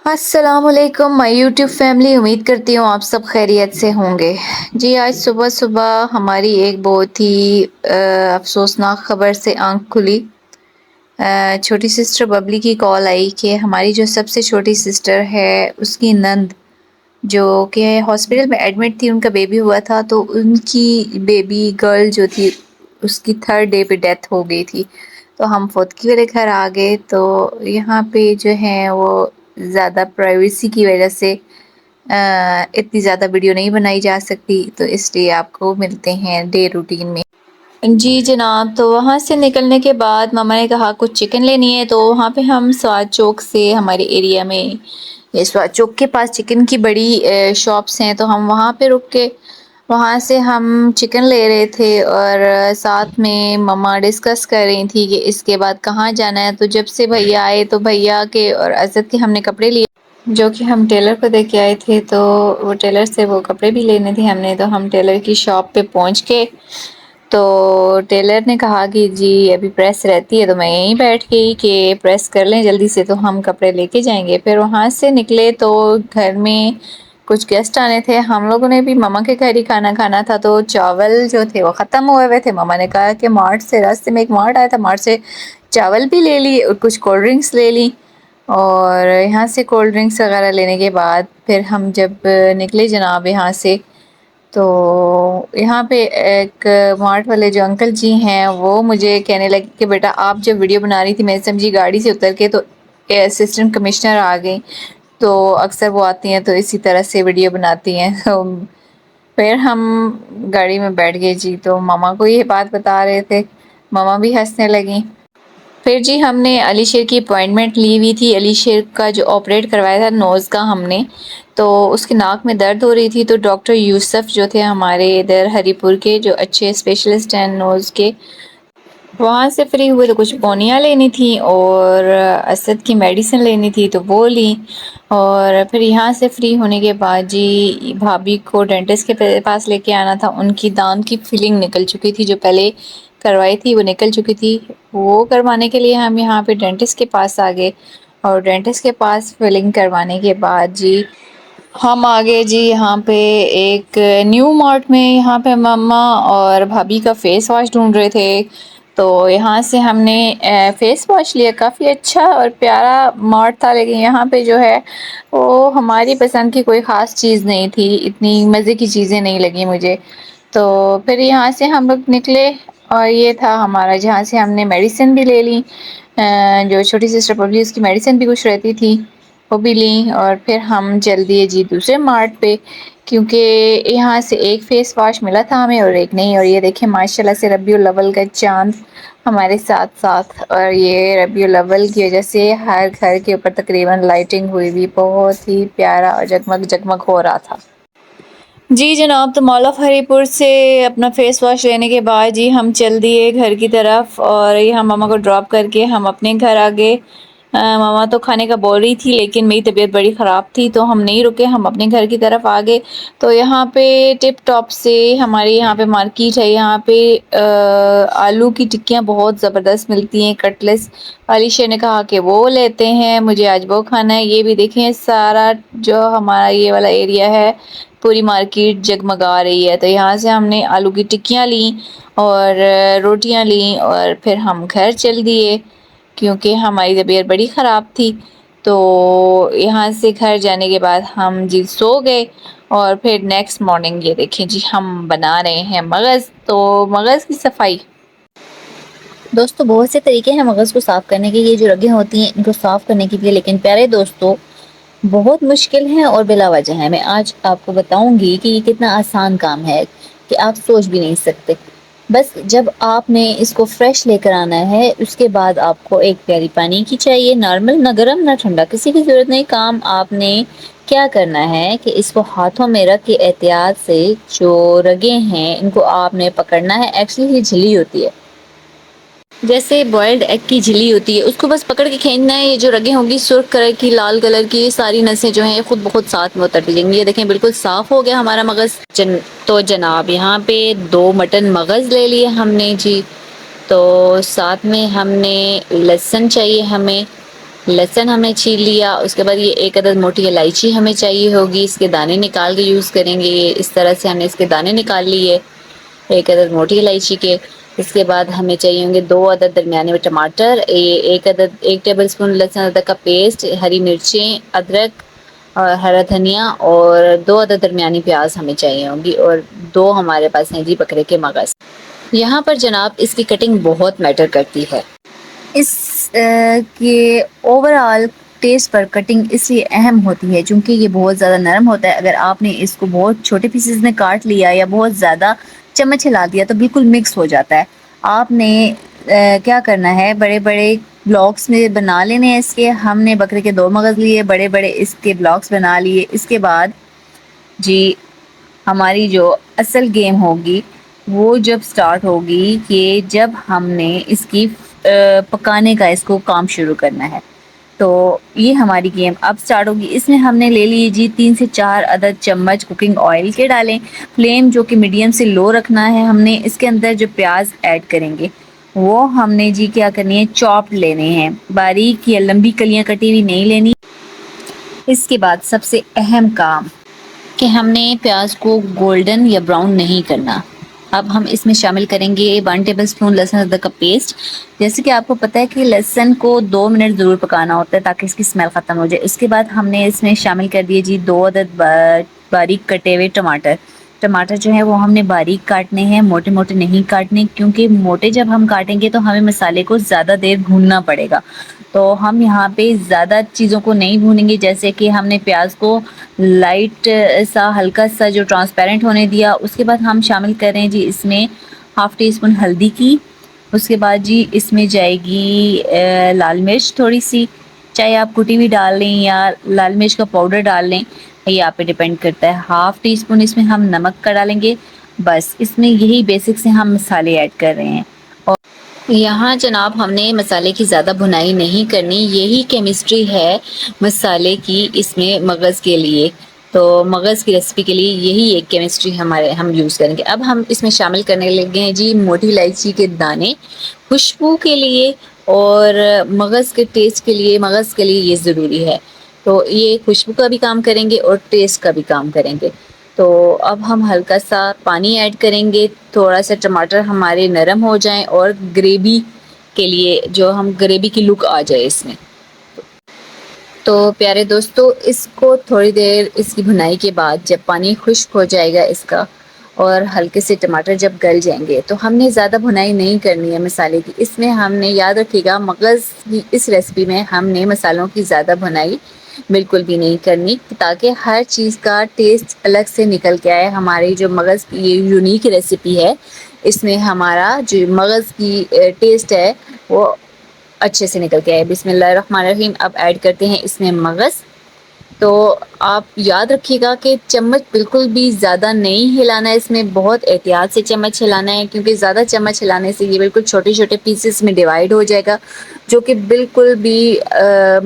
अस्सलामुअलैकुम my YouTube family. उम्मीद करती हूँ आप सब खैरियत से होंगे। जी आज सुबह सुबह हमारी एक बहुत ही अफसोसनाक खबर से आंख खुली। छोटी सिस्टर बबली की कॉल आई कि हमारी जो सबसे छोटी सिस्टर है उसकी नंद जो कि हॉस्पिटल में एडमिट थी, उनका बेबी हुआ था, तो उनकी बेबी गर्ल जो थी उसकी थर्ड डे पे डेथ हो गई थी। तो हम फौतगी वाले घर आ गए। तो यहाँ पे जो है वो ज़्यादा प्राइवेसी की वजह से इतनी ज़्यादा वीडियो नहीं बनाई जा सकती, तो इसलिए आपको मिलते हैं डे रूटीन में। जी जनाब, तो वहाँ से निकलने के बाद मामा ने कहा कुछ चिकन लेनी है, तो वहाँ पे हम स्वाद चौक से, हमारे एरिया में ये स्वाद चौक के पास चिकन की बड़ी शॉप्स हैं, तो हम वहाँ पे रुक के वहाँ से हम चिकन ले रहे थे और साथ में मम्मा डिस्कस कर रही थी कि इसके बाद कहाँ जाना है। तो जब से भैया आए तो भैया के और अज़द के हमने कपड़े लिए, जो कि हम टेलर को दे के आए थे। तो वो टेलर से वो कपड़े भी लेने थे हमने। तो हम टेलर की शॉप पे पहुँच के तो टेलर ने कहा कि जी अभी प्रेस रहती है, तो मैं यहीं बैठ गई कि प्रेस कर लें जल्दी से तो हम कपड़े लेके जाएंगे। फिर वहाँ से निकले तो घर में कुछ गेस्ट आने थे, हम लोगों ने भी मामा के घर ही खाना खाना था, तो चावल जो थे वो ख़त्म हुए हुए थे। मामा ने कहा कि मार्ट से, रास्ते में एक मार्ट आया था, मार्ट से चावल भी ले ली और कुछ कोल्ड ड्रिंक्स ले ली। और यहाँ से कोल्ड ड्रिंक्स वगैरह लेने के बाद फिर हम जब निकले जनाब यहाँ से, तो यहाँ पे एक मार्ट वाले जो अंकल जी हैं वो मुझे कहने लगे कि बेटा आप जब वीडियो बना रही थी, मैं समझी गाड़ी से उतर के तो असिस्टेंट कमिश्नर आ गई, तो अक्सर वो आती हैं तो इसी तरह से वीडियो बनाती हैं। तो फिर हम गाड़ी में बैठ गए जी, तो मामा को ये बात बता रहे थे, मामा भी हंसने लगी। फिर जी हमने अली शेर की अपॉइंटमेंट ली हुई थी। अली शेर का जो ऑपरेट करवाया था नोज़ का हमने, तो उसकी नाक में दर्द हो रही थी, तो डॉक्टर यूसुफ जो थे हमारे इधर हरीपुर के, जो अच्छे स्पेशलिस्ट हैं नोज़ के, वहाँ से फ्री हुए। तो कुछ पौनियाँ लेनी थी और असद की मेडिसिन लेनी थी, तो वो ली। और फिर यहाँ से फ्री होने के बाद जी भाभी को डेंटिस्ट के पास लेके आना था। उनकी दांत की फिलिंग निकल चुकी थी, जो पहले करवाई थी वो निकल चुकी थी। वो करवाने के लिए हम यहाँ पे डेंटिस्ट के पास आ गए और डेंटिस्ट के पास फिलिंग करवाने के बाद जी हम आ गए जी यहाँ पे एक न्यू मार्ट में। यहाँ पे मम्मा और भाभी का फेस वॉश ढूंढ रहे थे, तो यहाँ से हमने फेस वॉश लिया। काफ़ी अच्छा और प्यारा मार्ट था, लेकिन यहाँ पे जो है वो हमारी पसंद की कोई ख़ास चीज़ नहीं थी, इतनी मज़े की चीज़ें नहीं लगी मुझे। तो फिर यहाँ से हम लोग निकले और ये था हमारा, जहाँ से हमने मेडिसिन भी ले ली। जो छोटी सिस्टर पबली उसकी मेडिसिन भी कुछ रहती थी, वो भी ली। और फिर हम चल दिए जी दूसरे मार्ट पे, क्योंकि यहाँ से एक फेस वॉश मिला था हमें और एक नहीं। और ये देखें माशाल्लाह से रबीउल अव्वल का चांद हमारे साथ साथ, और ये रबीउल अव्वल की वजह से हर घर के ऊपर तकरीबन लाइटिंग हुई हुई, बहुत ही प्यारा और जगमग जगमग हो रहा था। जी जनाब, तो मॉल ऑफ हरीपुर से अपना फेस वॉश लेने के बाद जी हम चल दिए घर की तरफ, और यहाँ मामा को ड्रॉप करके हम अपने घर आ गए। मामा तो खाने का बोल रही थी, लेकिन मेरी तबीयत बड़ी ख़राब थी तो हम नहीं रुके, हम अपने घर की तरफ आ गए। तो यहाँ पे टिप टॉप से हमारे यहाँ पे मार्केट है, यहाँ पे आलू की टिक्कियाँ बहुत ज़बरदस्त मिलती हैं, कटलेस। अलीशा ने कहा कि वो लेते हैं, मुझे आज वो खाना है। ये भी देखें सारा जो हमारा ये वाला एरिया है, पूरी मार्केट जगमगा रही है। तो यहाँ से हमने आलू की टिक्कियाँ ली और रोटियाँ ली और फिर हम घर चल दिए, क्योंकि हमारी तबीयत बड़ी ख़राब थी। तो यहाँ से घर जाने के बाद हम जी सो गए। और फिर नेक्स्ट मॉर्निंग ये देखें जी हम बना रहे हैं मगज़। तो मगज़ की सफाई, दोस्तों बहुत से तरीके हैं मगज़ को साफ़ करने के। ये जो रगें होती हैं इनको साफ़ करने के लिए, लेकिन प्यारे दोस्तों बहुत मुश्किल है और बिला वजह है। मैं आज आपको बताऊंगी कि ये कितना आसान काम है कि आप सोच भी नहीं सकते। बस जब आपने इसको फ्रेश लेकर आना है, उसके बाद आपको एक प्याली पानी की चाहिए, नॉर्मल, ना गर्म ना ठंडा, किसी की ज़रूरत नहीं। काम आपने क्या करना है कि इसको हाथों में रख के एहतियात से जो रगें हैं इनको आपने पकड़ना है। एक्चुअली ये झिल्ली होती है, जैसे बॉयल्ड एग की झिल्ली होती है, उसको बस पकड़ के खींचना है। ये जो रगें होंगी सुर्ख कलर की, लाल कलर की, ये सारी नसें जो हैं खुद ब खुद साथ में उतर जाएंगी। ये देखें बिल्कुल साफ़ हो गया हमारा मगज़। तो जनाब यहाँ पे 2 मटन मगज़ ले लिए हमने जी। तो साथ में हमने लहसुन चाहिए हमें, लहसुन हमने छील लिया। उसके बाद ये एक अदद मोटी इलायची हमें चाहिए होगी, इसके दाने निकाल के यूज़ करेंगे। ये इस तरह से हमने इसके दाने निकाल लिए, एक अदद मोटी इलायची के। इसके बाद हमें चाहिए होंगे 2 अदद दरमियाने में टमाटर, एक अदद 1 टेबल स्पून लहसुन अदरक का पेस्ट, हरी मिर्चें, अदरक और हरा धनिया और 2 अदद दरमियानी प्याज हमें चाहिए होंगी, और 2 हमारे पास हैं जी बकरे के मगज़। यहाँ पर जनाब इसकी कटिंग बहुत मैटर करती है। इस के ओवरऑल टेस्ट पर कटिंग इसलिए अहम होती है क्योंकि ये बहुत ज़्यादा नरम होता है। अगर आपने इसको बहुत छोटे पीसेस में काट लिया या बहुत ज़्यादा चम्मच हिला दिया तो बिल्कुल मिक्स हो जाता है। आपने क्या करना है, बड़े बड़े ब्लॉक्स में बना लेने हैं इसके। हमने बकरे के 2 मगज़ लिए, बड़े बड़े इसके ब्लॉक्स बना लिए। इसके बाद जी हमारी जो असल गेम होगी वो जब स्टार्ट होगी कि जब हमने इसकी पकाने का इसको काम शुरू करना है। तो ये हमारी गेम अब स्टार्ट होगी। इसमें हमने ले लिए जी 3 से 4 अदद चम्मच कुकिंग ऑयल के डालें। फ्लेम जो कि मीडियम से लो रखना है हमने। इसके अंदर जो प्याज ऐड करेंगे वो हमने जी क्या करनी है, चॉप लेने हैं, बारीक या लंबी कलियां कटी हुई नहीं लेनी। इसके बाद सबसे अहम काम कि हमने प्याज को गोल्डन या ब्राउन नहीं करना। अब हम इसमें शामिल करेंगे 1 टेबल स्पून लहसुन अदरक का पेस्ट। जैसे कि आपको पता है कि लहसुन को 2 मिनट ज़रूर पकाना होता है ताकि इसकी स्मेल ख़त्म हो जाए। उसके बाद हमने इसमें शामिल कर दिए जी 2 अदद बारीक कटे हुए टमाटर। टमाटर जो है वो हमने बारीक काटने हैं, मोटे मोटे नहीं काटने, क्योंकि मोटे जब हम काटेंगे तो हमें मसाले को ज़्यादा देर भूनना पड़ेगा। तो हम यहाँ पे ज़्यादा चीज़ों को नहीं भूनेंगे। जैसे कि हमने प्याज को लाइट सा हल्का सा जो ट्रांसपेरेंट होने दिया। उसके बाद हम शामिल कर रहे हैं जी इसमें हाफ़ टी स्पून हल्दी की। उसके बाद जी इसमें जाएगी लाल मिर्च थोड़ी सी, चाहे आप कुटी हुई डाल लें या लाल मिर्च का पाउडर डाल लें, ये आप पे डिपेंड करता है। हाफ़ टी स्पून इसमें हम नमक का डालेंगे। बस इसमें यही बेसिक से हम मसाले ऐड कर रहे हैं। और यहाँ जनाब हमने मसाले की ज़्यादा भुनाई नहीं करनी, यही केमिस्ट्री है मसाले की इसमें मगज़ के लिए। तो मगज़ की रेसिपी के लिए यही एक केमिस्ट्री हम यूज़ करेंगे। अब हम इसमें शामिल करने लगे हैं जी मोटी इलायची के दाने, खुशबू के लिए और मगज़ के टेस्ट के लिए, मगज़ के लिए ये ज़रूरी है। तो ये खुशबू का भी काम करेंगे और टेस्ट का भी काम करेंगे। तो अब हम हल्का सा पानी ऐड करेंगे, थोड़ा सा टमाटर हमारे नरम हो जाएं और ग्रेवी के लिए जो हम ग्रेवी की लुक आ जाए इसमें। तो प्यारे दोस्तों, इसको थोड़ी देर इसकी भुनाई के बाद जब पानी खुश्क हो जाएगा इसका और हल्के से टमाटर जब गल जाएंगे तो हमने ज़्यादा भुनाई नहीं करनी है मसाले की। इसमें हमने याद रखिएगा मगज़ की इस रेसिपी में हमने मसालों की ज़्यादा भुनाई बिल्कुल भी नहीं करनी, ताकि हर चीज़ का टेस्ट अलग से निकल के आए। हमारी जो मगज़ की ये यूनिक रेसिपी है, इसमें हमारा जो मगज़ की टेस्ट है वो अच्छे से निकल के आए। बिस्मिल्लाहिर्रहमानिर्रहीम। अब ऐड करते हैं इसमें मगज़। तो आप याद रखिएगा कि चम्मच बिल्कुल भी ज़्यादा नहीं हिलाना है, इसमें बहुत एहतियात से चम्मच हिलाना है, क्योंकि ज़्यादा चम्मच हिलाने से ये बिल्कुल छोटे छोटे पीसेस में डिवाइड हो जाएगा, जो कि बिल्कुल भी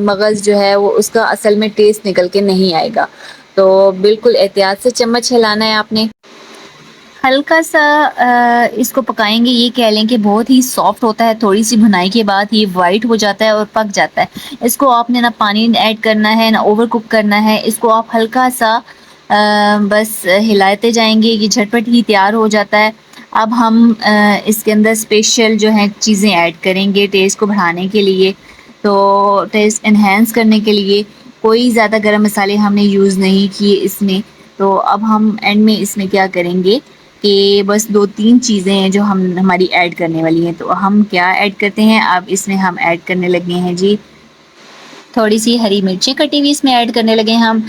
मगज़ जो है वो उसका असल में टेस्ट निकल के नहीं आएगा। तो बिल्कुल एहतियात से चम्मच हिलाना है आपने। हल्का सा इसको पकाएंगे, ये कह लें कि बहुत ही सॉफ्ट होता है, थोड़ी सी भुनाई के बाद ये वाइट हो जाता है और पक जाता है। इसको आपने ना पानी ऐड करना है ना ओवर कुक करना है, इसको आप हल्का सा बस हिलाते जाएंगे, ये झटपट ही तैयार हो जाता है। अब हम इसके अंदर स्पेशल जो है चीज़ें ऐड करेंगे टेस्ट को बढ़ाने के लिए। तो टेस्ट इन्हेंस करने के लिए कोई ज़्यादा गरम मसाले हमने यूज़ नहीं किए इसमें। तो अब हम एंड में इसमें क्या करेंगे कि बस 2-3 चीज़ें हैं जो हम हमारी ऐड करने वाली हैं। तो हम क्या ऐड करते हैं, अब इसमें हम ऐड करने लगे हैं जी थोड़ी सी हरी मिर्चें कटी हुई इसमें ऐड करने लगे हैं हम।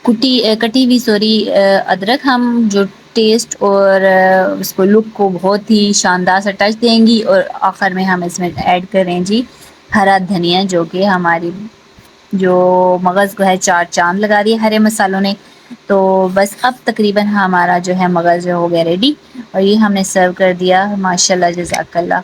कटी हुई अदरक, हम जो टेस्ट और उसको लुक को बहुत ही शानदार सा टच देंगी। और आखिर में हम इसमें ऐड कर रहे हैं जी हरा धनिया, जो कि हमारी जो मगज़ को है 4 चांद लगा दिए हरे मसालों ने। तो बस अब तकरीबन हमारा जो है मगज़ हो गया रेडी और ये हमने सर्व कर दिया। माशाल्लाह, जज़ाकल्लाह।